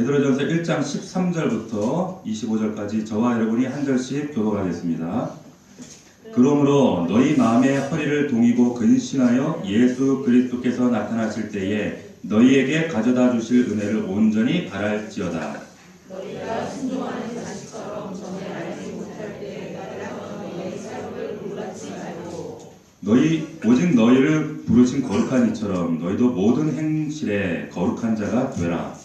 베드로전서 1장 13절부터 25절까지 저와 여러분이 한 절씩 교독하겠습니다. 그러므로 너희 마음의 허리를 동이고 근신하여 예수 그리스도께서 나타나실 때에 너희에게 가져다 주실 은혜를 온전히 바랄지어다. 너희가 순종하는 자식처럼 전에 알지 못할 때 따르라던 너희 사역을 놀랍지 말고 오직 너희를 부르신 거룩한 이처럼 너희도 모든 행실에 거룩한 자가 되라.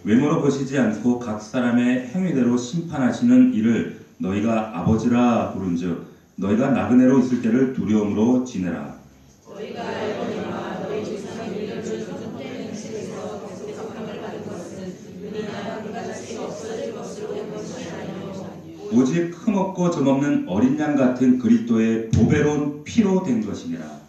외모로 보시지 않고 각 사람의 행위대로 심판하시는 이를 너희가 아버지라 부른즉 너희가 나그네로 있을 때를 두려움으로 지내라. 너희가 알거니와 너희 조상의 일들을 존중되는 행실에서 계속 적함을 받은 것은 은이나 그같이 없어질 것으로 된 것이 아니요 오직 흠없고 점없는 어린 양 같은 그리스도의 보배로운 피로 된 것이니라.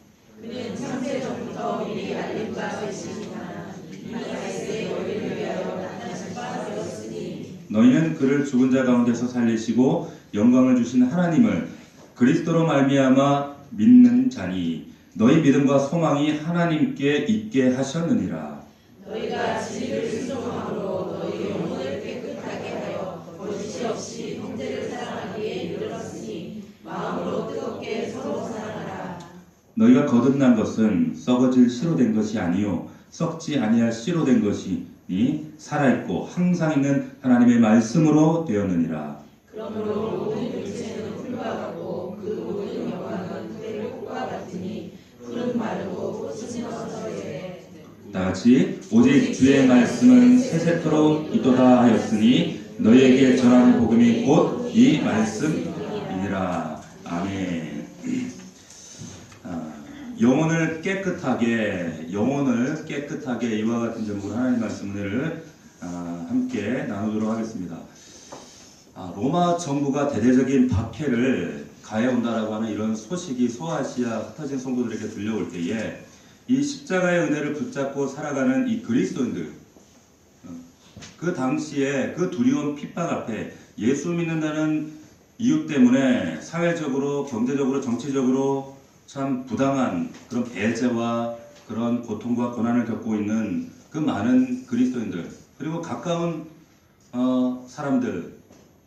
그는 창세전부터 미리 알린 바 되시니라. 이미 갈새 너희를 위하여 나타나신 바 되었으니 너희는 그를 죽은 자 가운데서 살리시고 영광을 주신 하나님을 그리스도로 말미암아 믿는 자니 너희 믿음과 소망이 하나님께 있게 하셨느니라. 너희가 진리를 순종함으로 너희 영혼을 깨끗하게 하여 거짓이 없이 형제를 사랑하기에 이르렀으니 마음으로 뜨겁게 서로 사랑하라. 너희가 거듭난 것은 썩어질 씨로 된 것이 아니요 썩지 아니할 씨로 된 것이니 살아있고 항상 있는 하나님의 말씀으로 되었느니라. 그러므로 모든 육체는 풀과 같고 그 모든 영광은 그대로 꽃과 같으니 풀은 마르고 꽃은 어서게 다같이 오직 주의 말씀은 세세토록 있도다 하였으니 너희에게 전하는 복음이 곧 이 말씀이니라. 아멘. 영혼을 깨끗하게 이와 같은 제목으로 하나님 말씀을 함께 나누도록 하겠습니다. 로마 정부가 대대적인 박해를 가해온다라고 하는 이런 소식이 소아시아 흩어진 성도들에게 들려올 때에 이 십자가의 은혜를 붙잡고 살아가는 이 그리스도인들, 그 당시에 그 두려운 핍박 앞에 예수 믿는다는 이유 때문에 사회적으로, 경제적으로, 정치적으로 참 부당한 그런 배제와 그런 고통과 고난을 겪고 있는 그 많은 그리스도인들, 그리고 가까운 사람들,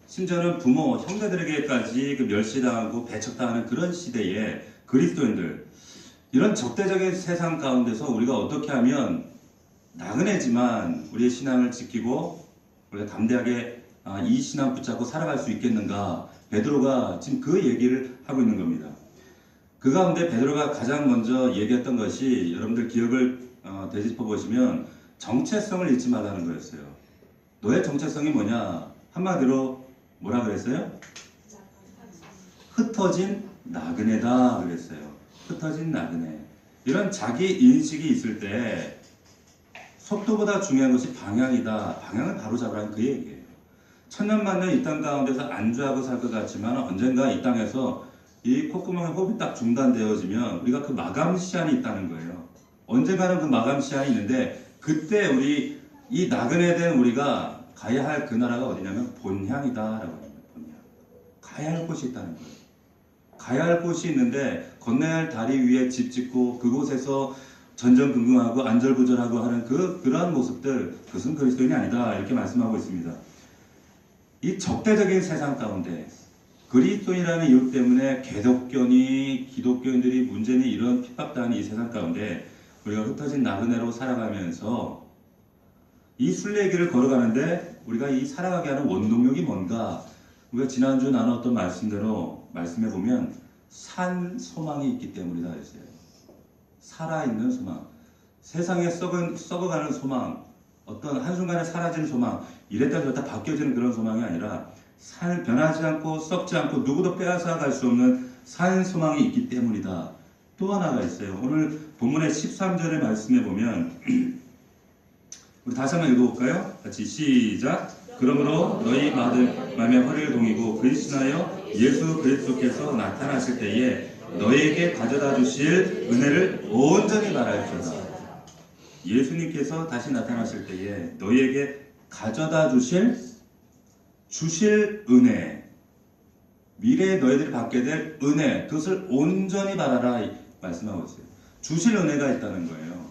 심지어는 부모, 형제들에게까지 그 멸시당하고 배척당하는 그런 시대에 그리스도인들, 이런 적대적인 세상 가운데서 우리가 어떻게 하면 나그네지만 우리의 신앙을 지키고 우리가 담대하게 이 신앙 붙잡고 살아갈 수 있겠는가? 베드로가 지금 그 얘기를 하고 있는 겁니다. 그 가운데 베드로가 가장 먼저 얘기했던 것이 여러분들 기억을 되짚어 보시면 정체성을 잊지 말라는 거였어요. 너의 정체성이 뭐냐? 한마디로 뭐라 그랬어요? 흩어진 나그네다 그랬어요. 흩어진 나그네. 이런 자기 인식이 있을 때 속도보다 중요한 것이 방향이다. 방향을 바로 잡으라는 그 얘기예요. 천년만년 이 땅 가운데서 안주하고 살 것 같지만 언젠가 이 땅에서 이 콧구멍에 호흡이 딱 중단되어지면 우리가 그 마감 시한이 있다는 거예요. 언젠가는 그 마감 시한이 있는데 그때 우리 이 나그네 된 우리가 가야 할 그 나라가 어디냐면 본향이다라고 합니다. 본향. 가야 할 곳이 있다는 거예요. 가야 할 곳이 있는데 건너야 할 다리 위에 집 짓고 그곳에서 전전긍긍하고 안절부절하고 하는 그러한 모습들, 그것은 그리스도인이 아니다 이렇게 말씀하고 있습니다. 이 적대적인 세상 가운데 그리스도인이라는 이유 때문에 개독교니 기독교인들이 문제니 이런 핍박당하는 이 세상 가운데 우리가 흩어진 나그네로 살아가면서 이 순례길을 걸어가는데 우리가 이 살아가게 하는 원동력이 뭔가? 우리가 지난주 나눴던 말씀대로 말씀해 보면 산 소망이 있기 때문이다 했어요. 살아있는 소망, 세상에 썩어가는 소망, 어떤 한순간에 사라지는 소망, 이랬다 저랬다 바뀌어지는 그런 소망이 아니라 변하지 않고 썩지 않고 누구도 빼앗아 갈 수 없는 산 소망이 있기 때문이다. 또 하나가 있어요. 오늘 본문의 13절의 말씀에 보면 우리 다시 한번 읽어볼까요? 같이 시작. 그러므로 너희 마음의 허리를 동이고 근신하여 예수 그리스도께서 나타나실 때에 너희에게 가져다 주실 은혜를 온전히 바랄지어다. 예수님께서 다시 나타나실 때에 너희에게 가져다 주실 은혜, 미래에 너희들이 받게 될 은혜, 그것을 온전히 바라라 말씀하고 있어요. 주실 은혜가 있다는 거예요.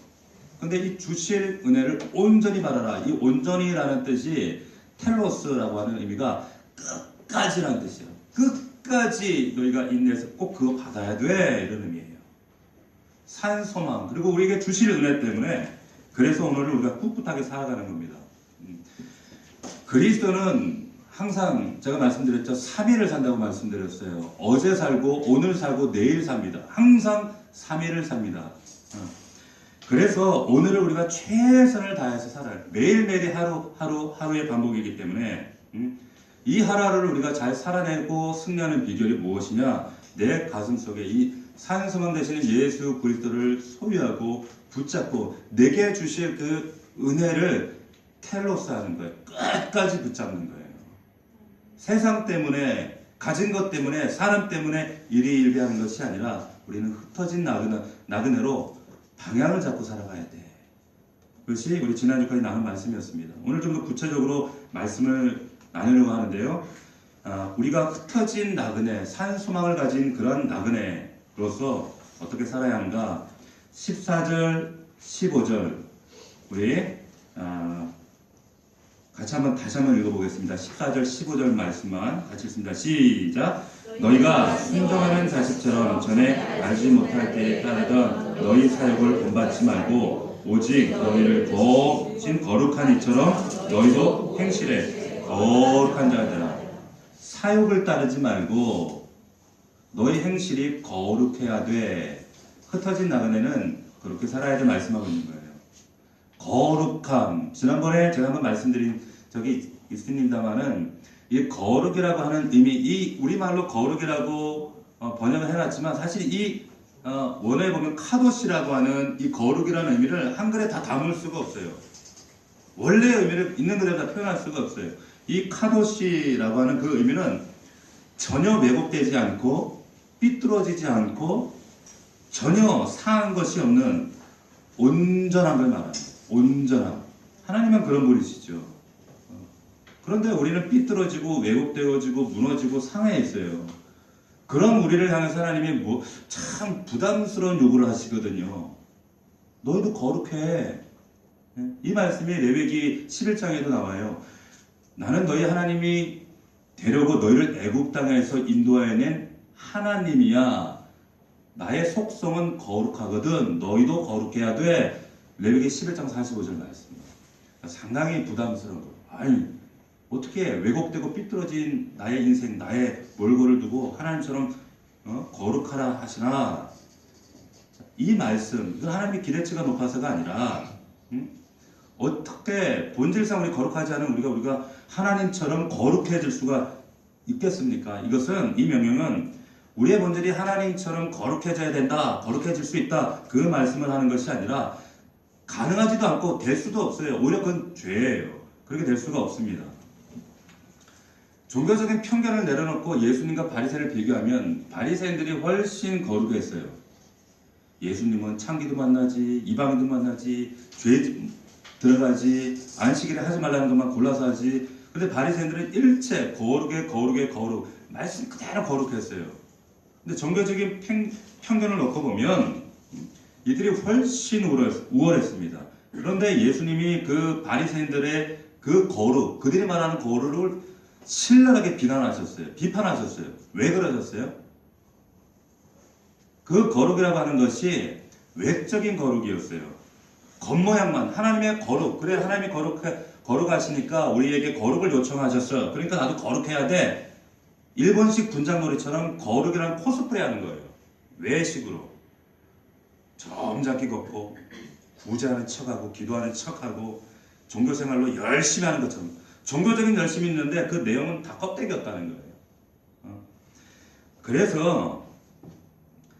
근데 이 주실 은혜를 온전히 바라라. 이 온전히라는 뜻이 텔로스라고 하는 의미가 끝까지라는 뜻이에요. 끝까지 너희가 인내해서 꼭 그거 받아야 돼, 이런 의미예요. 산 소망, 그리고 우리에게 주실 은혜 때문에 그래서 오늘을 우리가 꿋꿋하게 살아가는 겁니다. 그리스도는 항상 제가 말씀드렸죠. 3일을 산다고 말씀드렸어요. 어제 살고 오늘 살고 내일 삽니다. 항상 3일을 삽니다. 그래서 오늘을 우리가 최선을 다해서 살아요. 매일매일이 하루의 반복이기 때문에 이 하루를 우리가 잘 살아내고 승리하는 비결이 무엇이냐? 내 가슴 속에 이 산소망 되시는 예수 그리스도를 소유하고 붙잡고 내게 주실 그 은혜를 텔로스 하는 거예요. 끝까지 붙잡는 거예요. 세상 때문에, 가진 것 때문에, 사람 때문에 일희일비하는 것이 아니라 우리는 흩어진 나그네로 방향을 잡고 살아가야 돼. 그것이 우리 지난주까지 나눈 말씀이었습니다. 오늘 좀 더 구체적으로 말씀을 나누려고 하는데요. 우리가 흩어진 나그네, 산소망을 가진 그런 나그네로서 어떻게 살아야 하는가? 14절, 15절 우리 다시 한번 읽어보겠습니다. 14절, 15절 말씀만 같이 읽습니다. 시작! 너희가 순종하는 자식처럼 전에 알지 못할 때에 따르던 너희 사역을 본받지 말고 오직 너희를 더욱진 거룩한 이처럼 너희도 행실에 거룩한 자가 되라. 사욕을 따르지 말고 너희 행실이 거룩해야 돼. 흩어진 나그네는 그렇게 살아야 돼 말씀하고 있는 거예요. 거룩함. 지난번에 제가 한번 말씀드린 적이 있습니다만은 이 거룩이라고 하는 의미, 이 우리말로 거룩이라고 번역을 해놨지만 사실 이 원어에 보면 카도시라고 하는 이 거룩이라는 의미를 한글에 다 담을 수가 없어요. 원래의 의미를 있는 그대로 다 표현할 수가 없어요. 이 카도시라고 하는 그 의미는 전혀 왜곡되지 않고 삐뚤어지지 않고 전혀 상한 것이 없는 온전한 걸 말합니다. 온전함. 하나님은 그런 분이시죠. 그런데 우리는 삐뚤어지고 왜곡되어지고 무너지고 상해 있어요. 그런 우리를 향해서 하나님이 참 부담스러운 요구를 하시거든요. 너희도 거룩해. 이 말씀이 레위기 11장에도 나와요. 나는 너희 하나님이 되려고 너희를 애굽 땅에서 인도하여낸 하나님이야. 나의 속성은 거룩하거든. 너희도 거룩해야 돼. 레위기 11장 45절 말씀입니다. 상당히 부담스러운 거. 아니, 어떻게 왜곡되고 삐뚤어진 나의 인생, 나의 몰골을 두고 하나님처럼 거룩하라 하시나? 이 말씀, 이건 하나님의 기대치가 높아서가 아니라 어떻게 본질상 우리 거룩하지 않은 우리가 하나님처럼 거룩해질 수가 있겠습니까? 이 명령은 우리의 본질이 하나님처럼 거룩해져야 된다, 거룩해질 수 있다, 그 말씀을 하는 것이 아니라 가능하지도 않고 될 수도 없어요. 오히려 그건 죄예요. 그렇게 될 수가 없습니다. 종교적인 편견을 내려놓고 예수님과 바리새인을 비교하면 바리새인들이 훨씬 거룩했어요. 예수님은 창기도 만나지, 이방인도 만나지, 죄 들어가지, 안식일에 하지 말라는 것만 골라서 하지. 근데 바리새인들은 일체 거룩, 말씀 그대로 거룩했어요. 근데 종교적인 편견을 놓고 보면 이들이 훨씬 우월했습니다. 그런데 예수님이 그 바리새인들의 그 거룩, 그들이 말하는 거룩을 신랄하게 비판하셨어요. 왜 그러셨어요? 그 거룩이라고 하는 것이 외적인 거룩이었어요. 겉모양만, 하나님의 거룩, 그래 하나님이 거룩하시니까 우리에게 거룩을 요청하셨어. 그러니까 나도 거룩해야 돼. 일본식 분장놀이처럼 거룩이라는 코스프레 하는 거예요. 외식으로. 점잖게 걷고 구제하는 척하고 기도하는 척하고 종교생활로 열심히 하는 것처럼 종교적인 열심이 있는데 그 내용은 다 껍데기였다는 거예요. 그래서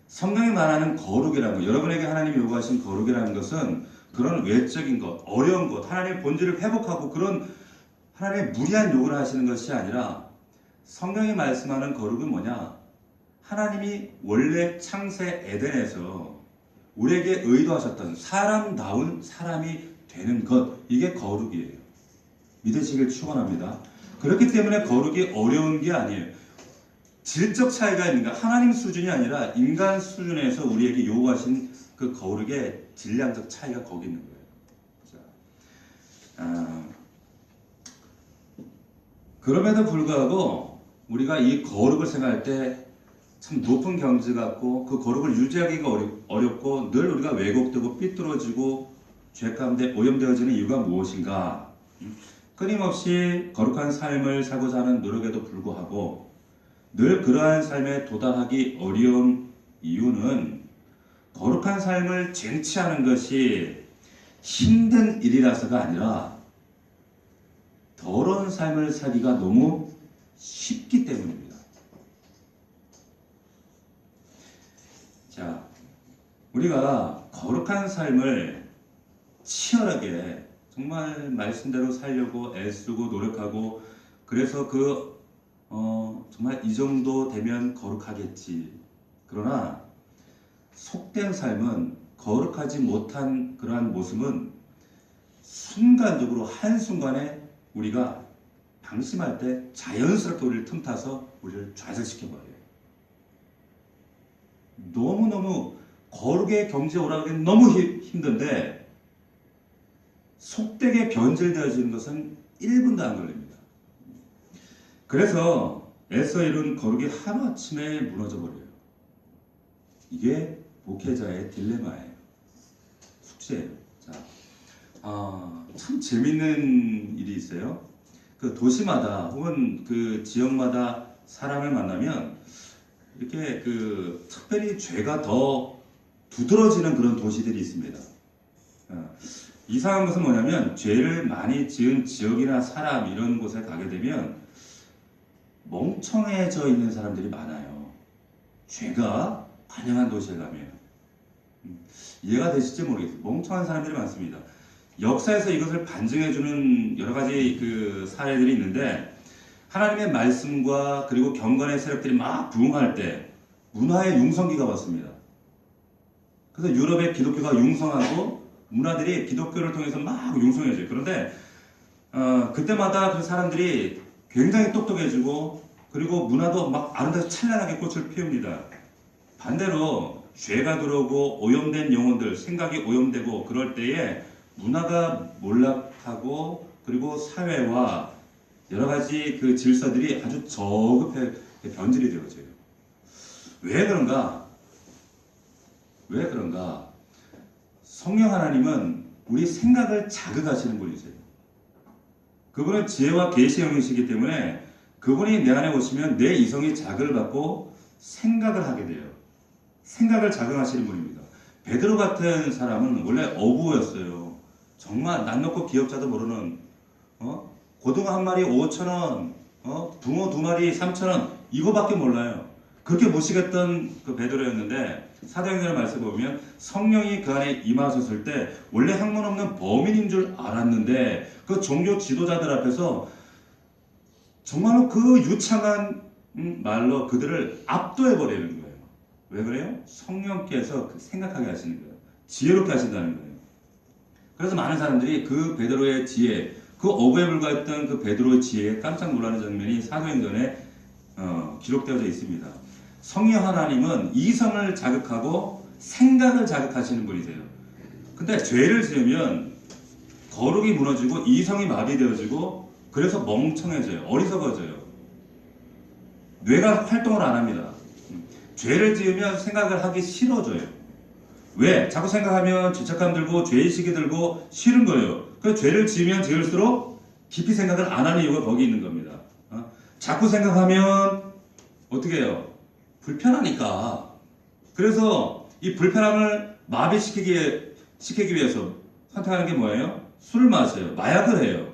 성경이 말하는 거룩이라는 것, 여러분에게 하나님이 요구하신 거룩이라는 것은 그런 외적인 것, 어려운 것, 하나님의 본질을 회복하고 그런 하나님의 무리한 요구를 하시는 것이 아니라 성경이 말씀하는 거룩은 뭐냐? 하나님이 원래 창세 에덴에서 우리에게 의도하셨던 사람다운 사람이 되는 것, 이게 거룩이에요. 믿으시길 축원합니다. 그렇기 때문에 거룩이 어려운 게 아니에요. 질적 차이가 있는가? 하나님 수준이 아니라 인간 수준에서 우리에게 요구하신 그 그 거룩의 질량적 차이가 거기 있는 거예요. 자, 그럼에도 불구하고 우리가 이 거룩을 생각할 때 참 높은 경지 같고 그 거룩을 유지하기가 어렵고 늘 우리가 왜곡되고 삐뚤어지고 죄 가운데 오염되어지는 이유가 무엇인가? 끊임없이 거룩한 삶을 살고자 하는 노력에도 불구하고 늘 그러한 삶에 도달하기 어려운 이유는 거룩한 삶을 쟁취하는 것이 힘든 일이라서가 아니라 더러운 삶을 살기가 너무 쉽기 때문입니다. 자, 우리가 거룩한 삶을 치열하게 정말 말씀대로 살려고 애쓰고 노력하고 그래서 정말 이 정도 되면 거룩하겠지. 그러나 속된 삶은 거룩하지 못한 그러한 모습은 순간적으로 한순간에 우리가 방심할 때 자연스럽게 우리를 틈타서 우리를 좌절시켜버려요. 너무너무 거룩의 경지에 올라가기는 너무 힘든데 속되게 변질되어지는 것은 1분도 안 걸립니다. 그래서 애써 이룬 거룩이 하루아침에 무너져버려요. 이게 목회자의 딜레마예요. 숙제예요. 자, 참 재밌는 일이 있어요. 그 도시마다 혹은 그 지역마다 사람을 만나면 이렇게 그 특별히 죄가 더 두드러지는 그런 도시들이 있습니다. 이상한 것은 뭐냐면 죄를 많이 지은 지역이나 사람 이런 곳에 가게 되면 멍청해져 있는 사람들이 많아요. 죄가 관영한 도시에 가면 이해가 되실지 모르겠어요. 멍청한 사람들이 많습니다. 역사에서 이것을 반증해주는 여러 가지 그 사례들이 있는데 하나님의 말씀과 그리고 경건의 세력들이 막 부흥할 때 문화의 융성기가 왔습니다. 그래서 유럽의 기독교가 융성하고 문화들이 기독교를 통해서 막 융성해져요. 그런데 그때마다 그 사람들이 굉장히 똑똑해지고 그리고 문화도 막 아름답게 찬란하게 꽃을 피웁니다. 반대로 죄가 들어오고 오염된 영혼들, 생각이 오염되고 그럴 때에 문화가 몰락하고 그리고 사회와 여러 가지 그 질서들이 아주 저급하게 변질이 되어져요. 왜 그런가? 왜 그런가? 성령 하나님은 우리 생각을 자극하시는 분이세요. 그분은 지혜와 계시의 영이시기 때문에 그분이 내 안에 오시면 내 이성이 자극을 받고 생각을 하게 돼요. 생각을 자극하시는 분입니다. 베드로 같은 사람은 원래 어부였어요. 정말 낯 놓고 기업자도 모르는 고등어 한 마리 5,000원, 붕어 2마리 3,000원 이거밖에 몰라요. 그렇게 무식했던 그 베드로였는데 사도행전의 말씀을 보면 성령이 그 안에 임하셨을 때 원래 학문 없는 범인인 줄 알았는데 그 종교 지도자들 앞에서 정말로 그 유창한 말로 그들을 압도해버리는 거예요. 왜 그래요? 성령께서 생각하게 하시는 거예요. 지혜롭게 하신다는 거예요. 그래서 많은 사람들이 그 베드로의 지혜, 그 어부에 불과했던 그 베드로의 지혜에 깜짝 놀라는 장면이 사도행전에 기록되어져 있습니다. 성령 하나님은 이성을 자극하고 생각을 자극하시는 분이세요. 근데 죄를 지으면 거룩이 무너지고 이성이 마비되어지고 그래서 멍청해져요. 어리석어져요. 뇌가 활동을 안 합니다. 죄를 지으면 생각을 하기 싫어져요. 왜? 자꾸 생각하면 죄책감 들고 죄의식이 들고 싫은 거예요. 그래서 죄를 지으면 지을수록 깊이 생각을 안 하는 이유가 거기 있는 겁니다. 자꾸 생각하면 어떻게 해요? 불편하니까. 그래서 이 불편함을 마비시키기 위해서 선택하는 게 뭐예요? 술을 마셔요. 마약을 해요.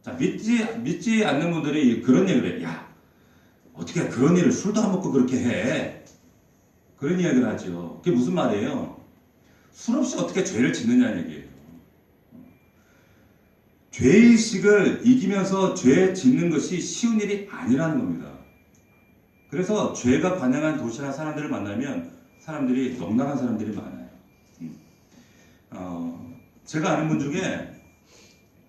자, 믿지 않는 분들이 그런 얘기를 해요. 야, 어떻게 그런 일을 술도 안 먹고 그렇게 해? 그런 이야기를 하죠. 그게 무슨 말이에요? 술 없이 어떻게 죄를 짓느냐는 얘기예요. 죄의식을 이기면서 죄 짓는 것이 쉬운 일이 아니라는 겁니다. 그래서 죄가 관영한 도시나 사람들을 만나면 사람들이 넉넉한 사람들이 많아요. 제가 아는 분 중에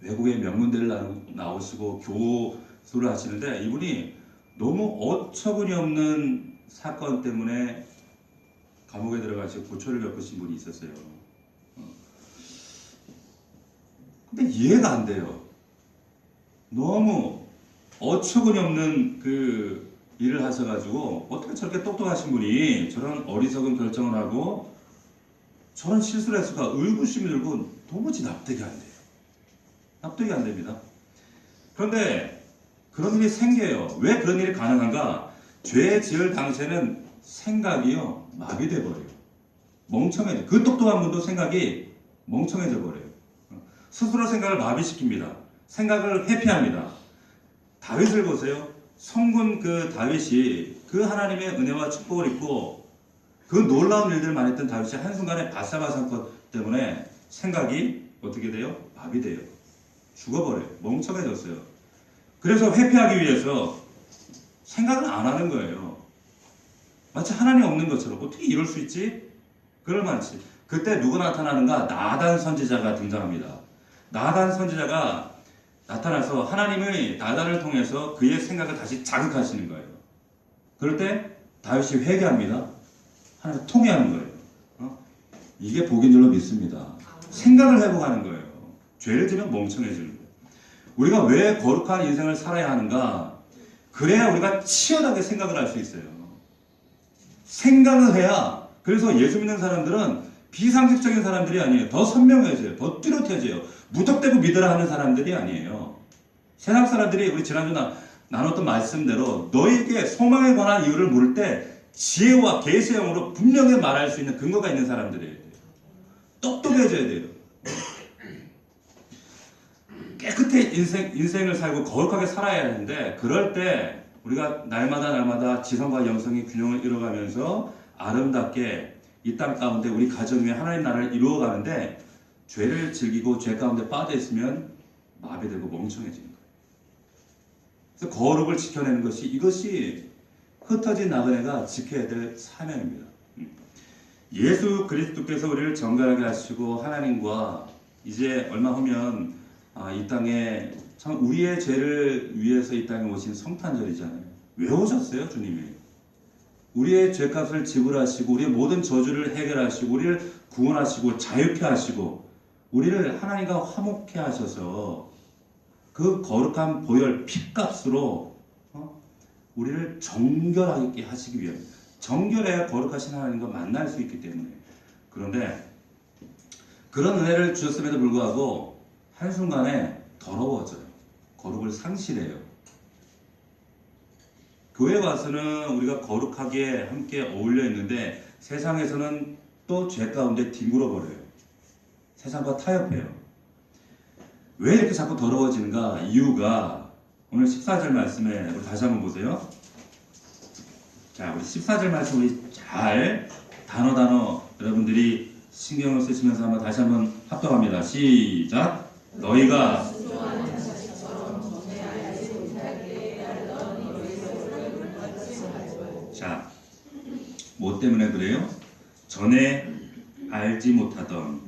외국의 명문대를 나오시고 교수를 하시는데 이분이 너무 어처구니 없는 사건 때문에 감옥에 들어가서 고초를 겪으신 분이 있었어요. 근데 이해가 안 돼요. 너무 어처구니 없는 그 일을 하셔가지고 어떻게 저렇게 똑똑하신 분이 저런 어리석은 결정을 하고 저런 실수를 했을까 의구심이 들고 도무지 납득이 안 돼요. 납득이 안 됩니다. 그런데 그런 일이 생겨요. 왜 그런 일이 가능한가? 죄 지을 당시에는 생각이요 마비돼 버려요. 멍청해져. 그 똑똑한 분도 생각이 멍청해져 버려요. 스스로 생각을 마비시킵니다. 생각을 회피합니다. 다윗을 보세요. 성군 그 다윗이 그 하나님의 은혜와 축복을 입고 그 놀라운 일들만 했던 다윗이 한순간에 바사바 사건 때문에 생각이 어떻게 돼요? 마비돼요. 죽어버려요. 멍청해졌어요. 그래서 회피하기 위해서 생각을 안 하는 거예요. 마치 하나님 없는 것처럼 어떻게 이럴 수 있지? 그럴만치. 그때 누가 나타나는가? 나단 선지자가 등장합니다. 나단 선지자가 나타나서 하나님의 나단을 통해서 그의 생각을 다시 자극하시는 거예요. 그럴 때 다윗이 회개합니다. 하나님 통회하는 거예요. 이게 복인 줄로 믿습니다. 생각을 회복하는 거예요. 죄를 지면 멍청해지는 거예요. 우리가 왜 거룩한 인생을 살아야 하는가? 그래야 우리가 치열하게 생각을 할 수 있어요. 생각을 해야. 그래서 예수 믿는 사람들은 비상식적인 사람들이 아니에요. 더 선명해져요. 더 뚜렷해져요. 무턱대고 믿으라 하는 사람들이 아니에요. 세상 사람들이 우리 지난주 나눴던 말씀대로 너에게 소망에 관한 이유를 물을 때 지혜와 계시의 영으로 분명히 말할 수 있는 근거가 있는 사람들이에요. 똑똑해져야 돼요. 깨끗해 인생을 살고 거룩하게 살아야 하는데 그럴 때 우리가 날마다 지성과 영성의 균형을 이뤄가면서 아름답게 이 땅 가운데 우리 가정 위에 하나님 나라를 이루어가는데 죄를 즐기고 죄 가운데 빠져 있으면 마비되고 멍청해지는 거예요. 그래서 거룩을 지켜내는 것이 이것이 흩어진 나그네가 지켜야 될 사명입니다. 예수 그리스도께서 우리를 정결하게 하시고 하나님과 이제 얼마 후면 이 땅에 참 우리의 죄를 위해서 이 땅에 오신 성탄절이잖아요. 왜 오셨어요, 주님이? 우리의 죄값을 지불하시고 우리의 모든 저주를 해결하시고 우리를 구원하시고 자유케 하시고 우리를 하나님과 화목케 하셔서 그 거룩한 보혈 피값으로 우리를 정결하게 하시기 위해 정결해야 거룩하신 하나님과 만날 수 있기 때문에. 그런데 그런 은혜를 주셨음에도 불구하고 한순간에 더러워져요. 거룩을 상실해요. 교회 와서는 우리가 거룩하게 함께 어울려 있는데 세상에서는 또 죄 가운데 뒹굴어 버려요. 세상과 타협해요. 왜 이렇게 자꾸 더러워지는가? 이유가 오늘 14절 말씀에 우리 다시 한번 보세요. 자, 우리 14절 말씀 우리 잘 단어 여러분들이 신경을 쓰시면서 한번 다시 한번 합독합니다. 시작. 너희가 자, 뭐 때문에 그래요? 전에 알지 못하던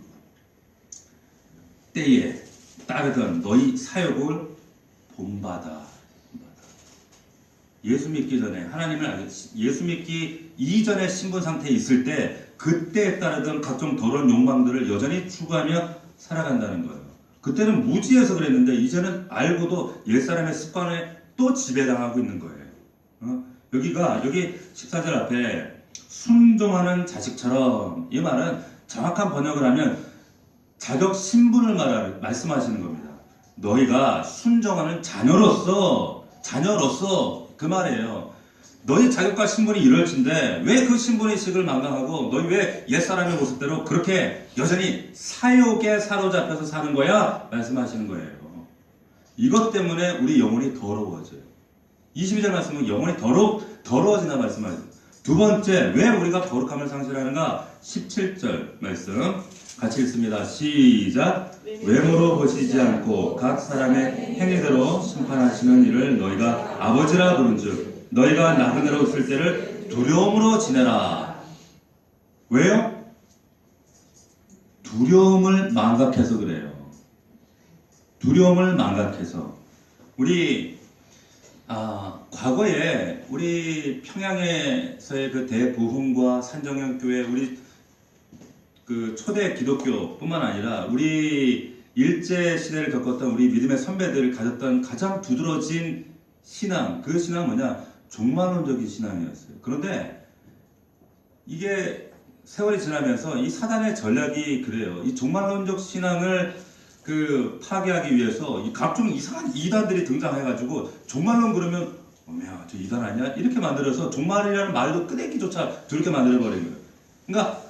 때에 따르던 너희 사역을 본받아. 예수 믿기 전에 하나님을 예수 믿기 이전의 신분 상태에 있을 때 그때에 따르던 각종 더러운 욕망들을 여전히 추구하며 살아간다는 거예요. 그때는 무지해서 그랬는데 이제는 알고도 옛사람의 습관에 또 지배당하고 있는 거예요. 여기 14절 앞에 순종하는 자식처럼, 이 말은 정확한 번역을 하면 자격 신분을 말씀하시는 겁니다. 너희가 순종하는 자녀로서 그 말이에요. 너희 자격과 신분이 이럴진데 왜 그 신분의식을 망각하고 너희 왜 옛사람의 모습대로 그렇게 여전히 사욕에 사로잡혀서 사는 거야? 말씀하시는 거예요. 이것 때문에 우리 영혼이 더러워져요. 22절 말씀은 영혼이 더러워진다 말씀하세요. 두 번째, 왜 우리가 거룩함을 상실하는가? 17절 말씀 같이 읽습니다. 시작. 외모로 보시지 않고 각 사람의 행위대로 심판하시는 이를 너희가 아버지라 부른즉 너희가 나그네로 있을 때를 두려움으로 지내라. 왜요? 두려움을 망각해서 그래요. 두려움을 망각해서. 우리 과거에 우리 평양에서의 그 대부흥과 산정형교회, 우리 그 초대 기독교뿐만 아니라 우리 일제 시대를 겪었던 우리 믿음의 선배들이 가졌던 가장 두드러진 신앙, 그 신앙은 뭐냐? 종말론적인 신앙이었어요. 그런데 이게 세월이 지나면서 이 사단의 전략이 그래요. 이 종말론적 신앙을 그 파괴하기 위해서 이 각종 이상한 이단들이 등장해가지고 종말론 그러면 어머야 저 이단 아니야? 이렇게 만들어서 종말이라는 말도 끄내기조차 두렵게 만들어버린 거예요. 그러니까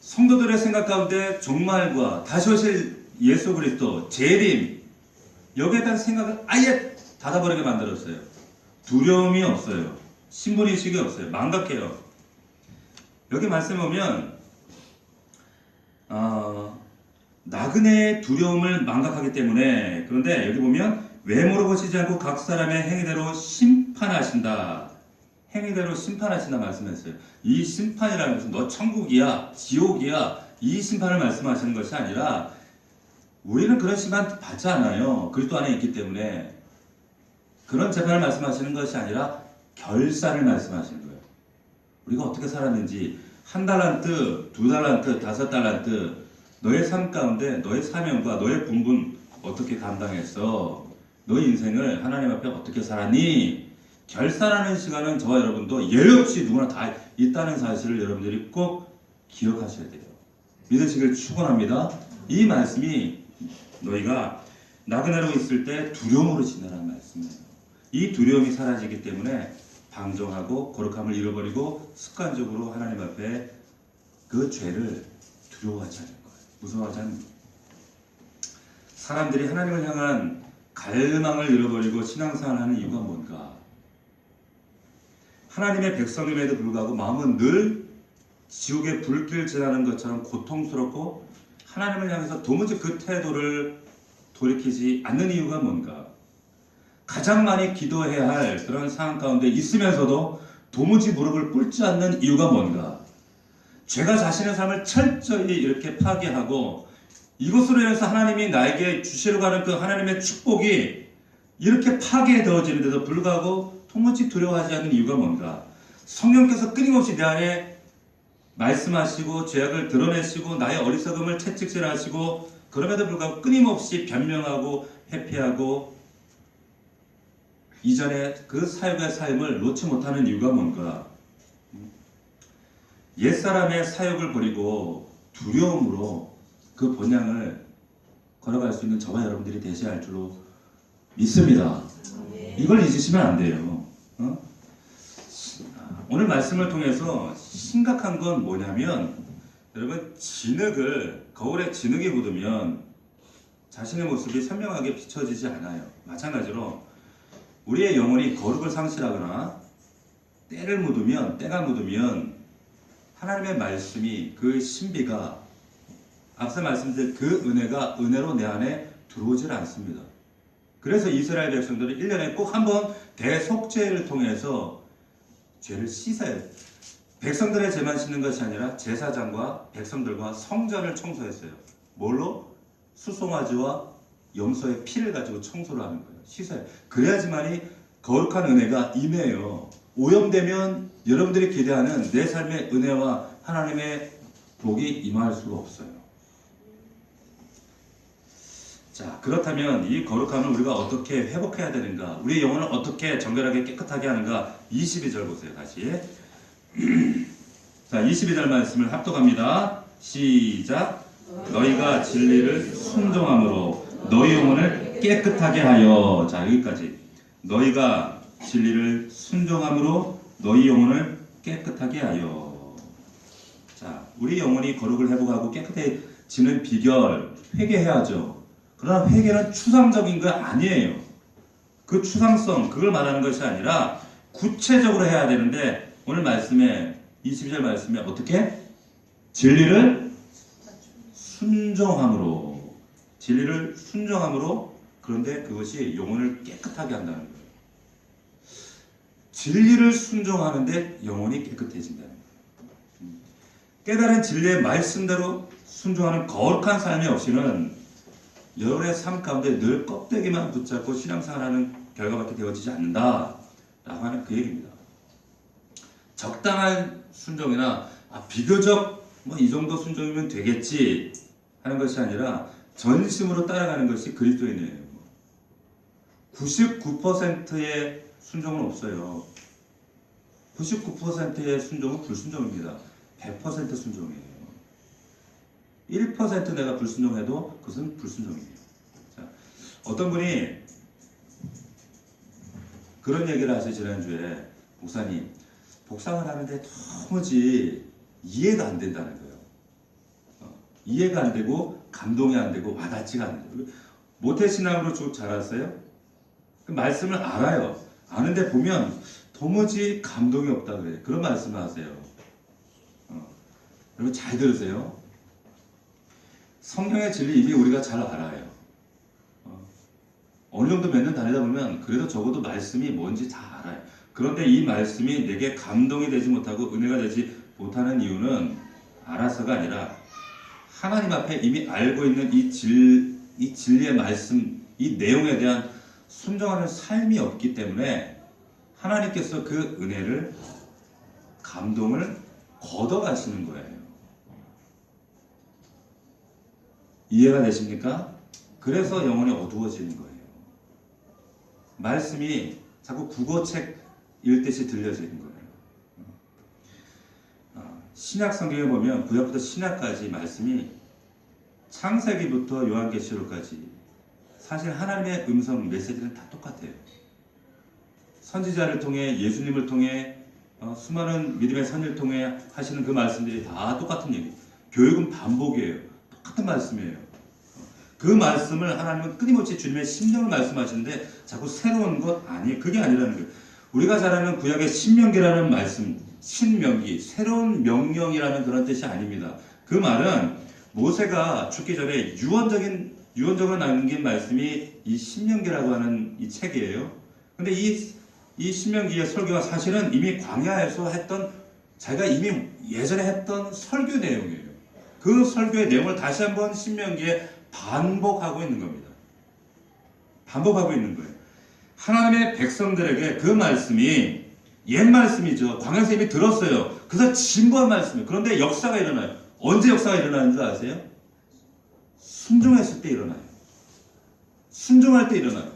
성도들의 생각 가운데 종말과 다시 오실 예수 그리스도, 재림 여기에 대한 생각을 아예 닫아버리게 만들었어요. 두려움이 없어요. 신분의식이 없어요. 망각해요. 여기 말씀에 보면 나그네의 두려움을 망각하기 때문에, 그런데 여기 보면 외모로 보시지 않고 각 사람의 행위대로 심판하신다. 행위대로 심판하신다 말씀했어요. 이 심판이라는 것은 너 천국이야 지옥이야 이 심판을 말씀하시는 것이 아니라, 우리는 그런 심판 받지 않아요. 그리스도 안에 있기 때문에. 그런 재판을 말씀하시는 것이 아니라 결산을 말씀하시는 거예요. 우리가 어떻게 살았는지, 1달란트, 2달란트, 5달란트 너의 삶 가운데 너의 사명과 너의 분분 어떻게 감당했어? 너의 인생을 하나님 앞에 어떻게 살았니? 결산하는 시간은 저와 여러분도 예외 없이 누구나 다 있다는 사실을 여러분들이 꼭 기억하셔야 돼요. 믿으시길 축원합니다. 이 말씀이 너희가 나그네로 있을 때 두려움으로 지내라는 말씀이에요. 이 두려움이 사라지기 때문에 방종하고 거룩함을 잃어버리고 습관적으로 하나님 앞에 그 죄를 두려워하지 않는 거예요. 무서워하지 않는 거예요. 사람들이 하나님을 향한 갈망을 잃어버리고 신앙생활을 하는 이유가 뭔가? 하나님의 백성임에도 불구하고 마음은 늘 지옥의 불길 지나는 것처럼 고통스럽고 하나님을 향해서 도무지 그 태도를 돌이키지 않는 이유가 뭔가? 가장 많이 기도해야 할 그런 상황 가운데 있으면서도 도무지 무릎을 꿇지 않는 이유가 뭔가? 죄가 자신의 삶을 철저히 이렇게 파괴하고 이것으로 인해서 하나님이 나에게 주시려고 하는 그 하나님의 축복이 이렇게 파괴되어지는데도 불구하고 도무지 두려워하지 않는 이유가 뭔가? 성령께서 끊임없이 내 안에 말씀하시고 죄악을 드러내시고 나의 어리석음을 채찍질하시고 그럼에도 불구하고 끊임없이 변명하고 회피하고 이전에 그 사역의 삶을 놓지 못하는 이유가 뭔가? 옛사람의 사역을 버리고 두려움으로 그 본향을 걸어갈 수 있는 저와 여러분들이 되셔야 할 줄로 믿습니다. 이걸 잊으시면 안 돼요. 오늘 말씀을 통해서 심각한 건 뭐냐면, 여러분 거울에 진흙이 묻으면 자신의 모습이 선명하게 비춰지지 않아요. 마찬가지로 우리의 영혼이 거룩을 상실하거나 때가 묻으면 하나님의 말씀이, 그 신비가, 앞서 말씀드린 그 은혜가 은혜로 내 안에 들어오질 않습니다. 그래서 이스라엘 백성들은 1년에 꼭 한 번 대속죄를 통해서 죄를 씻어야 돼요. 백성들의 죄만 씻는 것이 아니라 제사장과 백성들과 성전을 청소했어요. 뭘로? 수송아지와 염소의 피를 가지고 청소를 하는 거예요. 씻어요. 그래야지만이 거룩한 은혜가 임해요. 오염되면 여러분들이 기대하는 내 삶의 은혜와 하나님의 복이 임할 수가 없어요. 자, 그렇다면 이 거룩함을 우리가 어떻게 회복해야 되는가? 우리의 영혼을 어떻게 정결하게 깨끗하게 하는가? 22절 보세요. 다시. 자, 22절 말씀을 합독합니다. 시작. 너희가 진리를 순종함으로 너희 영혼을 깨끗하게 하여. 자, 여기까지. 너희가 진리를 순종함으로 너희 영혼을 깨끗하게 하여. 자, 우리 영혼이 거룩을 회복하고 깨끗해지는 비결, 회개해야죠. 그러나 회개는 추상적인 거 아니에요. 그 추상성, 그걸 말하는 것이 아니라 구체적으로 해야 되는데, 오늘 말씀에 22절 말씀에 어떻게? 진리를 순종함으로. 진리를 순종함으로. 그런데 그것이 영혼을 깨끗하게 한다는 거예요. 진리를 순종하는데 영혼이 깨끗해진다는 거예요. 깨달은 진리의 말씀대로 순종하는 거룩한 삶이 없이는 여러분의 삶 가운데 늘 껍데기만 붙잡고 신앙생활하는 결과밖에 되어지지 않는다라고 하는 그 얘기입니다. 적당한 순종이나 비교적 뭐 이 정도 순종이면 되겠지 하는 것이 아니라 전심으로 따라가는 것이 그리스도인이에요. 99%의 순종은 없어요. 99%의 순종은 불순종입니다. 100% 순종이에요. 1% 내가 불순종해도 그것은 불순종이에요. 자, 어떤 분이 그런 얘기를 하세요. 지난주에 목사님 복상을 하는데 도무지 이해가 안 된다는 거예요. 이해가 안 되고 감동이 안 되고 와닿지가 않아요. 모태신앙으로 쭉 자랐어요? 그 말씀을 알아요. 아는데 보면 도무지 감동이 없다 그래요. 그런 말씀을 하세요. 여러분 잘 들으세요. 성경의 진리 이미 우리가 잘 알아요. 어느 정도 몇 년 다니다 보면 그래도 적어도 말씀이 뭔지 다 알아요. 그런데 이 말씀이 내게 감동이 되지 못하고 은혜가 되지 못하는 이유는 알아서가 아니라 하나님 앞에 이미 알고 있는 이 진리의 말씀, 이 내용에 대한 순종하는 삶이 없기 때문에 하나님께서 그 은혜를, 감동을 걷어가시는 거예요. 이해가 되십니까? 그래서 영혼이 어두워지는 거예요. 말씀이 자꾸 국어책 읽듯이 들려지는 거예요. 신약 성경에 보면 구약부터 신약까지 말씀이 창세기부터 요한계시록까지 사실 하나님의 음성 메시지는 다 똑같아요. 선지자를 통해 예수님을 통해 수많은 믿음의 선지를 통해 하시는 그 말씀들이 다 똑같은 얘기예요. 교육은 반복이에요. 똑같은 말씀이에요. 그 말씀을 하나님은 끊임없이 주님의 심령을 말씀하시는데 자꾸 새로운 것 아니에요. 그게 아니라는 거예요. 우리가 잘 아는 구약의 신명기라는 말씀, 신명기, 새로운 명령이라는 그런 뜻이 아닙니다. 그 말은 모세가 죽기 전에 유언적으로 남긴 말씀이 이 신명기라고 하는 이 책이에요. 근데 이 신명기의 설교가 사실은 이미 광야에서 했던, 자기가 이미 예전에 했던 설교 내용이에요. 그 설교의 내용을 다시 한번 신명기에 반복하고 있는 겁니다. 반복하고 있는 거예요. 하나님의 백성들에게 그 말씀이 옛 말씀이죠. 광야에서 이미 들었어요. 그래서 진보한 말씀이에요. 그런데 역사가 일어나요. 언제 역사가 일어나는 줄 아세요? 순종했을 때 일어나요. 순종할 때 일어나요.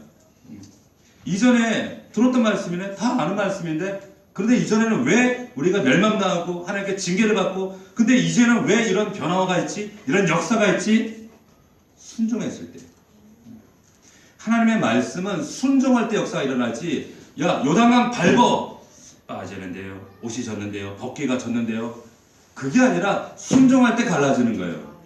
이전에 들었던 말씀이네. 다 아는 말씀인데 그런데 이전에는 왜 우리가 멸망당하고 하나님께 징계를 받고 근데 이제는 왜 이런 변화가 있지? 이런 역사가 있지? 순종했을 때. 하나님의 말씀은 순종할 때 역사가 일어나지. 야, 요단강 밟어. 빠지는데요. 옷이 젖는데요. 벗기가 젖는데요. 그게 아니라 순종할 때 갈라지는 거예요.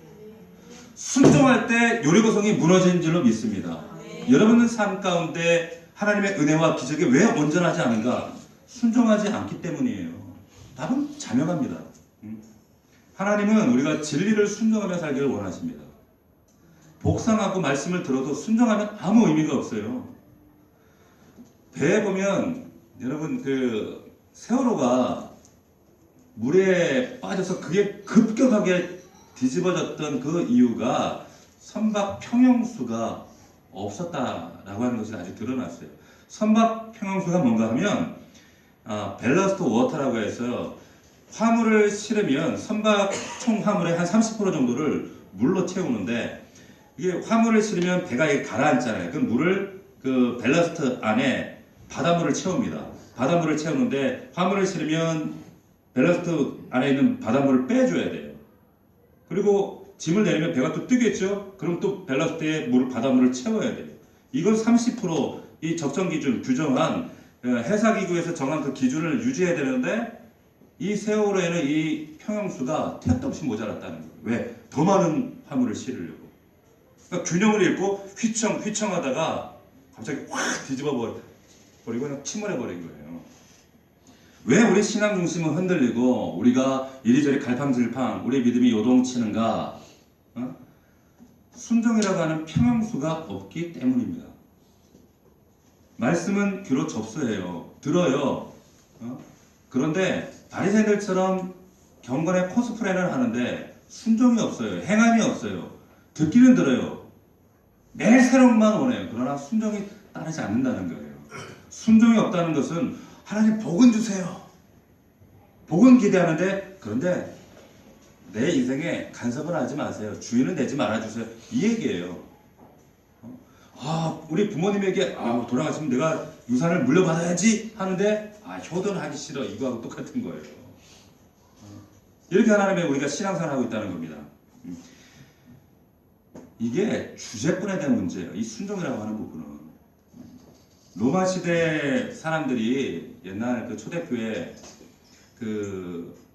순종할 때 요리고성이 무너진 줄로 믿습니다. 여러분은 삶 가운데 하나님의 은혜와 기적이 왜 온전하지 않은가? 순종하지 않기 때문이에요. 답은 자명합니다. 하나님은 우리가 진리를 순종하며 살기를 원하십니다. 복상하고 말씀을 들어도 순종하면 아무 의미가 없어요. 배에 보면 여러분 그 세월호가 물에 빠져서 그게 급격하게 뒤집어졌던 그 이유가 선박 평형수가 없었다라고 하는 것이 아직 드러났어요. 선박 평형수가 뭔가 하면 밸러스트 워터라고 해서 화물을 실으면 선박 총 화물의 한 30% 정도를 물로 채우는데 이게 화물을 실으면 배가 가라앉잖아요. 그 물을 그 밸러스트 안에 바닷물을 채웁니다. 바닷물을 채우는데 화물을 실으면 밸러스트 안에 있는 바닷물을 빼줘야 돼요. 그리고 짐을 내리면 배가 또 뜨겠죠? 그럼 또 밸러스트에 바닷물을 채워야 돼요. 이건 30%이 적정 기준 규정한 해사기구에서 정한 그 기준을 유지해야 되는데 이 세월호에는 이 평형수가 택도 없이 모자랐다는 거예요. 왜? 더 많은 화물을 실으려고. 그러니까 균형을 잃고 휘청하다가 갑자기 확 뒤집어 버리고 그냥 침몰해 버린 거예요. 왜 우리 신앙 중심은 흔들리고 우리가 이리저리 갈팡질팡 우리 믿음이 요동치는가? 순종이라고 하는 평형수가 없기 때문입니다. 말씀은 귀로 접수해요. 들어요. 그런데 바리새인들처럼 경건의 코스프레는 하는데 순종이 없어요. 행함이 없어요. 듣기는 들어요. 매일 새로운 것만 원해요. 그러나 순종이 따르지 않는다는 거예요. 순종이 없다는 것은 하나님 복은 주세요. 복은 기대하는데 그런데 내 인생에 간섭을 하지 마세요. 주인은 되지 말아주세요. 이 얘기예요. 우리 부모님에게 돌아가시면 내가 유산을 물려받아야지 하는데 효도는 하기 싫어. 이거하고 똑같은 거예요. 이렇게 하나님의 우리가 신앙생활을 하고 있다는 겁니다. 이게 주제꾼에 대한 문제예요. 이 순종이라고 하는 부분은. 로마 시대 사람들이 옛날 그 초대교회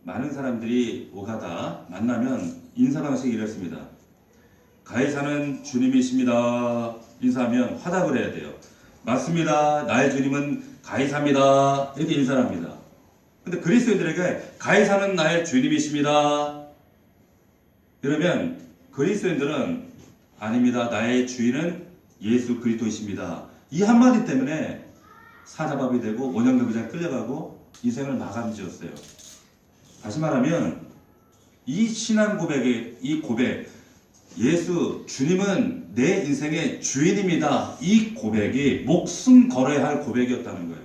많은 사람들이 오가다 만나면 인사 방식이 이랬습니다. 가이사는 주님이십니다. 인사하면 화답을 해야 돼요. 맞습니다. 나의 주님은 가이사입니다. 이렇게 인사를 합니다. 근데 그리스도인들에게 가이사는 나의 주님이십니다. 이러면 그리스도인들은 아닙니다. 나의 주인은 예수 그리스도이십니다. 이 한마디 때문에 사자밥이 되고 원형경기장에 끌려가고 인생을 마감 지었어요. 다시 말하면 이 신앙 고백의 이 고백, 예수 주님은 내 인생의 주인입니다. 이 고백이 목숨 걸어야 할 고백이었다는 거예요.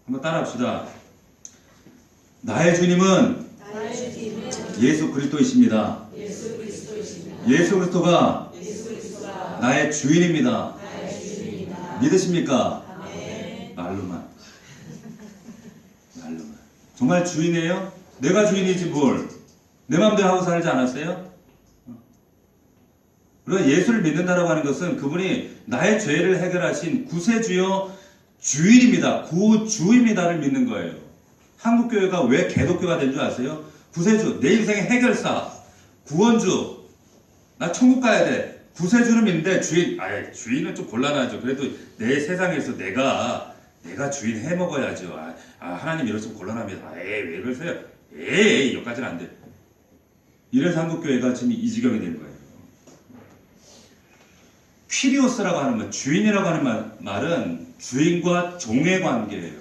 한번 따라합시다. 나의 주님은 예수 그리스도이십니다. 예수 그리스도가 나의 주인입니다. 믿으십니까? 말로만. 정말 주인이에요? 내가 주인이지 뭘. 내 마음대로 하고 살지 않았어요? 그리고 예수를 믿는다라고 하는 것은 그분이 나의 죄를 해결하신 구세주요 주인입니다. 구주입니다를 믿는 거예요. 한국교회가 왜 개독교가 된 줄 아세요? 구세주, 내 인생의 해결사, 구원주, 나 천국 가야 돼. 구세주는 믿는데 주인은 좀 곤란하죠. 그래도 내 세상에서 내가 주인 해 먹어야죠. 하나님 이러시면 곤란합니다. 왜 그러세요? 여기까지는 안 돼. 이래서 한국교회가 지금 이 지경이 된 거예요. 퀴리오스라고 하는 말, 주인이라고 하는 말은 주인과 종의 관계예요.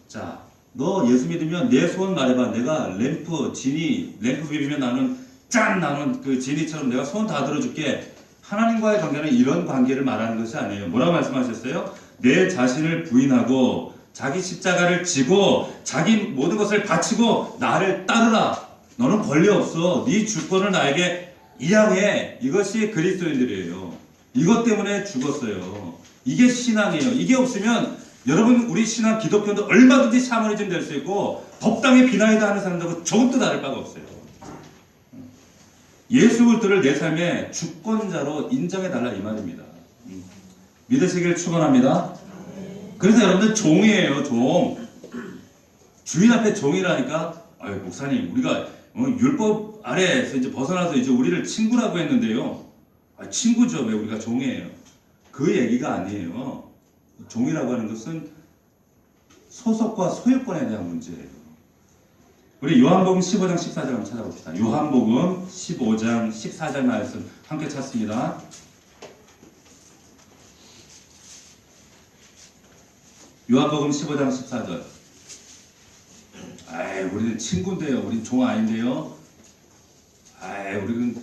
자, 너 예수 믿으면 내 소원 말해봐. 내가 램프 비비면 나는 그 지니처럼 내가 소원 다 들어줄게. 하나님과의 관계는 이런 관계를 말하는 것이 아니에요. 뭐라고 말씀하셨어요? 내 자신을 부인하고 자기 십자가를 지고 자기 모든 것을 바치고 나를 따르라. 너는 권리 없어. 네 주권을 나에게 이양해. 이것이 그리스도인들이에요. 이것 때문에 죽었어요. 이게 신앙이에요. 이게 없으면 여러분 우리 신앙 기독교도 얼마든지 샤머니즘 될 수 있고 법당에 비나이다 하는 사람들하고 조금도 다를 바가 없어요. 예수 그리스도를 내 삶의 주권자로 인정해달라 이 말입니다. 믿으시길 축원합니다. 그래서 여러분들 종이에요. 종. 주인 앞에 종이라니까. 목사님 우리가 율법 아래에서 이제 벗어나서 이제 우리를 친구라고 했는데요. 친구죠. 왜 우리가 종이에요. 그 얘기가 아니에요. 종이라고 하는 것은 소속과 소유권에 대한 문제예요. 우리 요한복음 15장 14절 한번 찾아봅시다. 요한복음 15장 14절 말씀 함께 찾습니다. 요한복음 15장 14절. 우리는 친구인데요. 우리는 종 아닌데요. 우리는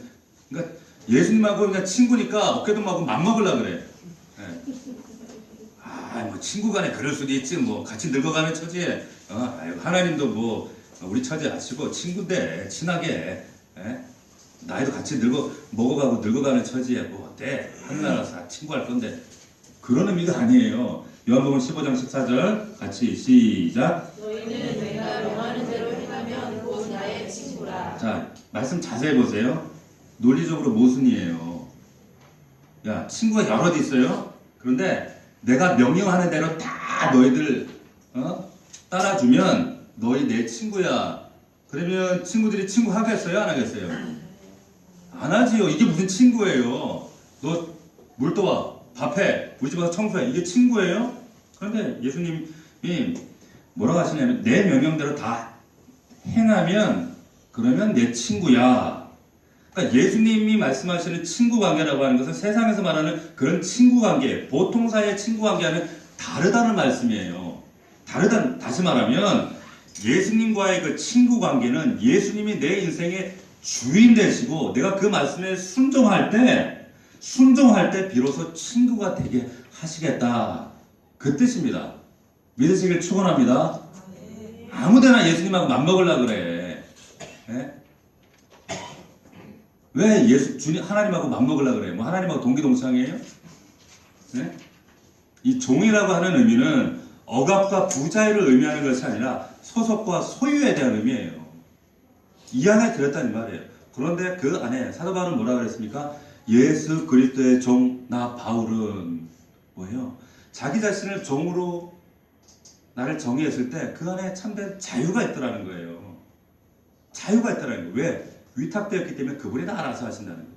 그러니까 예수님하고 그냥 친구니까 어깨동무하고 맘먹으려고 그래. 뭐 친구간에 그럴 수도 있지. 뭐 같이 늙어가는 처지에 하나님도 뭐 우리 처지 아시고 친구인데 친하게 나이도 같이 먹어가고 늙어가는 처지에 뭐 어때? 하늘나라에서 친구할 건데 그런 의미가 아니에요. 요한복음 15장 14절 같이 시작. 너희는 내가 명하는 대로 행하면 곧 나의 친구라. 자, 말씀 자세히 보세요. 논리적으로 모순이에요. 야, 친구가 여럿 있어요. 그런데 내가 명령하는 대로 다 너희들 따라주면 너희 내 친구야. 그러면 친구들이 친구 하겠어요? 안 하겠어요? 안 하지요. 이게 무슨 친구예요. 너 물 떠와. 밥해. 우리 집 와서 청소해. 이게 친구예요? 그런데 예수님이 뭐라고 하시냐면 내 명령대로 다 행하면 그러면 내 친구야. 그러니까 예수님이 말씀하시는 친구 관계라고 하는 것은 세상에서 말하는 그런 친구 관계, 보통 사이의 친구 관계와는 다르다는 말씀이에요. 다시 말하면 예수님과의 그 친구 관계는 예수님이 내 인생의 주인 되시고 내가 그 말씀에 순종할 때 비로소 친구가 되게 하시겠다. 그 뜻입니다. 믿으시길 축원합니다. 아무데나 예수님하고 맞먹으려고 그래. 예? 왜 주님 하나님하고 맞먹으려고 그래? 뭐 하나님하고 동기동창이에요? 예? 이 종이라고 하는 의미는 억압과 부자유를 의미하는 것이 아니라 소속과 소유에 대한 의미예요. 이 안에 들었다는 말이에요. 그런데 그 안에 사도 바울은 뭐라 그랬습니까? 예수 그리스도의 종 나 바울은 뭐예요? 자기 자신을 종으로 나를 정의했을 때 그 안에 참된 자유가 있더라는 거예요. 자유가 있더라는 거예요. 왜? 위탁되었기 때문에 그분이 다 알아서 하신다는 거예요.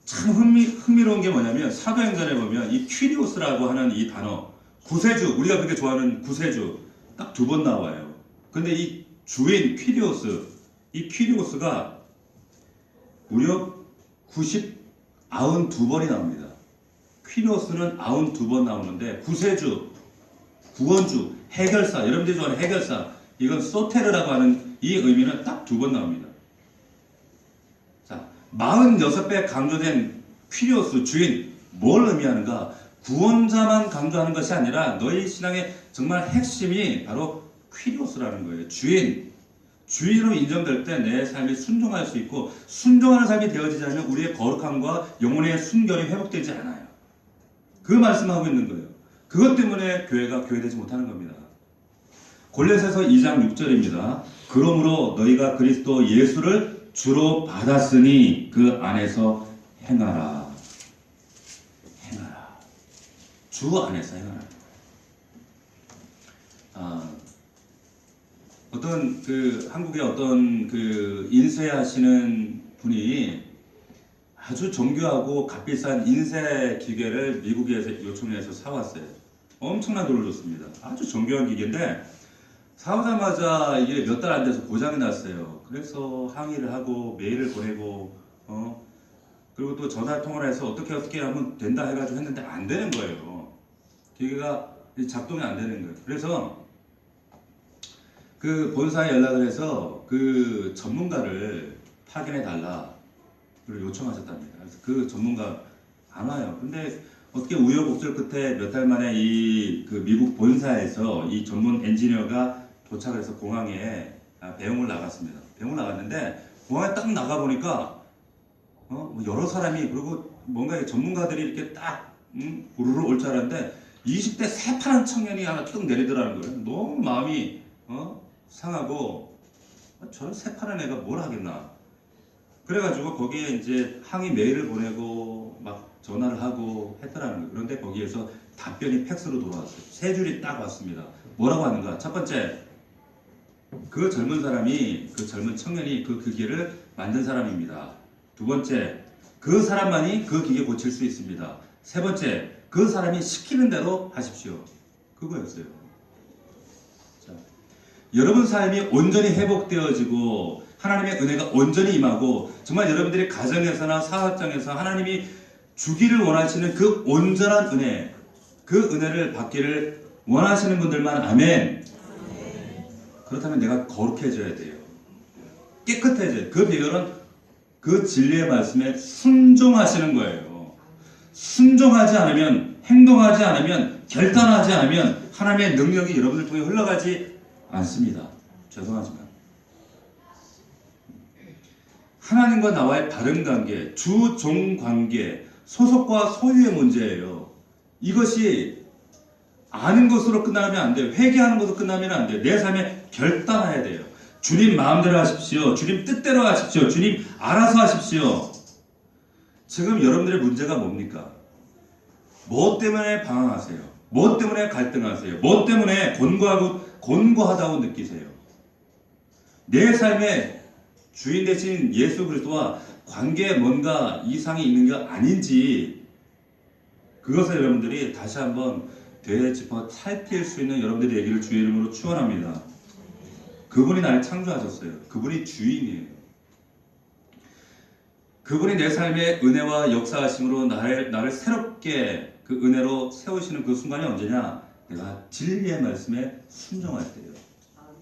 참 흥미로운 게 뭐냐면 사도행전에 보면 이 퀴리오스라고 하는 이 단어, 구세주, 우리가 그렇게 좋아하는 구세주 딱 2번 나와요. 근데 이 주인 퀴리오스, 이 퀴리오스가 무려 92번이 나옵니다. 퀴리오스는 92번 나오는데 구세주, 구원주, 해결사, 여러분들이 좋아하는 해결사, 이건 소테르라고 하는 이 의미는 딱 2번 나옵니다. 자, 46배 강조된 퀴리오스, 주인, 뭘 의미하는가? 구원자만 강조하는 것이 아니라 너희 신앙의 정말 핵심이 바로 퀴리오스라는 거예요. 주인으로 인정될 때 내 삶이 순종할 수 있고, 순종하는 삶이 되어지지 않으면 우리의 거룩함과 영혼의 순결이 회복되지 않아요. 그 말씀하고 있는 거예요. 그것 때문에 교회가 교회되지 못하는 겁니다. 골로새서 2장 6절입니다. 그러므로 너희가 그리스도 예수를 주로 받았으니 그 안에서 행하라. 행하라. 주 안에서 행하라. 한국의 어떤 인쇄하시는 분이 아주 정교하고 값비싼 인쇄 기계를 미국에서 요청해서 사왔어요. 엄청난 돈을 줬습니다. 아주 정교한 기계인데 사오자마자 이게 몇 달 안 돼서 고장이 났어요. 그래서 항의를 하고 메일을 보내고 그리고 또 전화 통화를 해서 어떻게 하면 된다 해가지고 했는데 안 되는 거예요. 기계가 작동이 안 되는 거예요. 그래서 그 본사에 연락을 해서 그 전문가를 파견해 달라 요청하셨답니다. 그래서 그 전문가 안 와요. 근데 어떻게 우여곡절 끝에 몇 달 만에 그 미국 본사에서 이 전문 엔지니어가 도착해서 공항에 배웅을 나갔습니다. 배웅을 나갔는데 공항에 딱 나가 보니까 여러 사람이, 그리고 뭔가 전문가들이 이렇게 딱 우르르 올 줄 알았는데 20대 새파란 청년이 하나 뚝 내리더라는 거예요. 너무 마음이 상하고 저런 새파란 애가 뭘 하겠나. 그래가지고 거기에 이제 항의 메일을 보내고 막 전화를 하고 했더라는 거예요. 그런데 거기에서 답변이 팩스로 돌아왔어요. 3줄이 딱 왔습니다. 뭐라고 하는가? 첫 번째, 그 젊은 사람이, 그 젊은 청년이 그 기계를 만든 사람입니다. 두 번째, 그 사람만이 그 기계 고칠 수 있습니다. 세 번째, 그 사람이 시키는 대로 하십시오. 그거였어요. 자, 여러분 삶이 온전히 회복되어지고 하나님의 은혜가 온전히 임하고 정말 여러분들이 가정에서나 사업장에서 하나님이 주기를 원하시는 그 온전한 은혜, 그 은혜를 받기를 원하시는 분들만 아멘. 그렇다면 내가 거룩해져야 돼요. 깨끗해져요. 그 비결은 그 진리의 말씀에 순종하시는 거예요. 순종하지 않으면, 행동하지 않으면, 결단하지 않으면 하나님의 능력이 여러분들 통해 흘러가지 않습니다. 죄송하지만 하나님과 나와의 바른 관계, 주-종 관계, 소속과 소유의 문제예요. 이것이 아는 것으로 끝나면 안 돼요. 회개하는 것으로 끝나면 안 돼요. 내 삶에 결단해야 돼요. 주님 마음대로 하십시오. 주님 뜻대로 하십시오. 주님 알아서 하십시오. 지금 여러분들의 문제가 뭡니까? 뭐 때문에 방황하세요? 뭐 때문에 갈등하세요? 뭐 때문에 곤고하다고 느끼세요? 내 삶에 주인 되신 예수 그리스도와 관계에 뭔가 이상이 있는 게 아닌지, 그것을 여러분들이 다시 한번 되짚어 살필 수 있는 여러분들의 얘기를 주의 이름으로 축원합니다. 그분이 나를 창조하셨어요. 그분이 주인이에요. 그분이 내 삶의 은혜와 역사하심으로 나를 새롭게 그 은혜로 세우시는 그 순간이 언제냐? 내가 진리의 말씀에 순종할 때예요.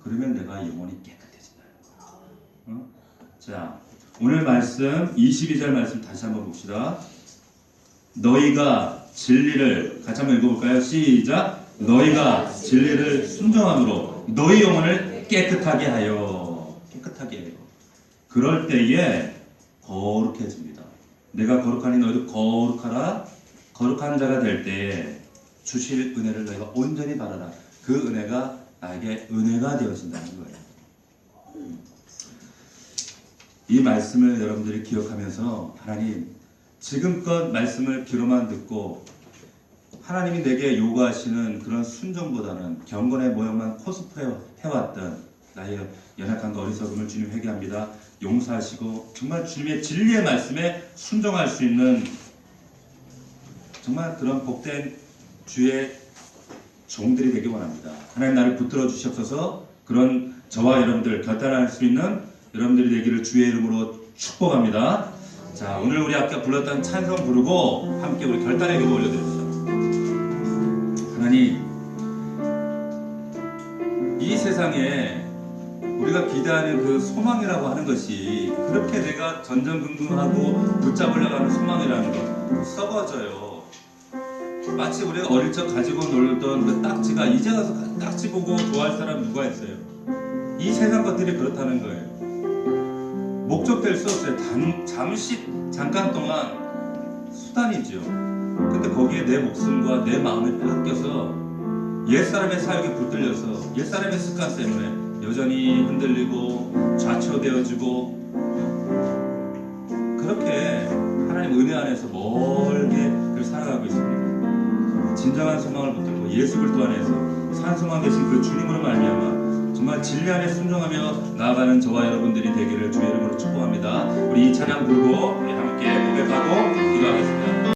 그러면 내가 영혼이 깨끗해진다. 자, 오늘 말씀 22절 말씀 다시 한번 봅시다. 너희가 진리를 같이 한번 읽어볼까요? 시작. 너희가 진리를 순종함으로 너희 영혼을 깨끗하게 하여. 깨끗하게 해요. 그럴 때에 거룩해집니다. 내가 거룩하니 너희도 거룩하라. 거룩한 자가 될 때에 주실 은혜를 너희가 온전히 바라라. 그 은혜가 나에게 은혜가 되어진다는 거예요. 이 말씀을 여러분들이 기억하면서 하나님, 지금껏 말씀을 귀로만 듣고 하나님이 내게 요구하시는 그런 순종보다는 경건의 모형만 코스프레 해왔던 나의 연약함과 어리석음을 주님 회개합니다. 용서하시고 정말 주님의 진리의 말씀에 순종할 수 있는 정말 그런 복된 주의 종들이 되기 원합니다. 하나님 나를 붙들어 주시옵소서. 그런 저와 여러분들 결단할 수 있는 여러분들이 되기를 주의 이름으로 축복합니다. 자, 오늘 우리 아까 불렀던 찬송 부르고 함께 우리 결단의 기도 올려드립시다. 하나님, 이 세상에 우리가 기대하는 그 소망이라고 하는 것이 그렇게 내가 전전긍긍하고 붙잡으려고 하는 소망이라는 것 썩어져요. 마치 우리가 어릴 적 가지고 놀던 그 딱지가 이제 가서 딱지 보고 좋아할 사람 누가 있어요? 이 세상 것들이 그렇다는 거예요. 목적될 수 없어요. 잠깐 동안 수단이죠. 근데 거기에 내 목숨과 내 마음이 뺏겨서 옛사람의 사역에 붙들려서 옛사람의 습관 때문에 여전히 흔들리고 좌초되어지고 그렇게 하나님 은혜 안에서 멀게 살아가고 있습니다. 진정한 소망을 붙들고 예수 그리스도 안에서 산소만 계신 그 주님으로 말미암아 정말 진리 안에 순종하며 나아가는 저와 여러분들이 되기를 주의 이름으로 축복합니다. 우리 이 찬양 부르고 우리 함께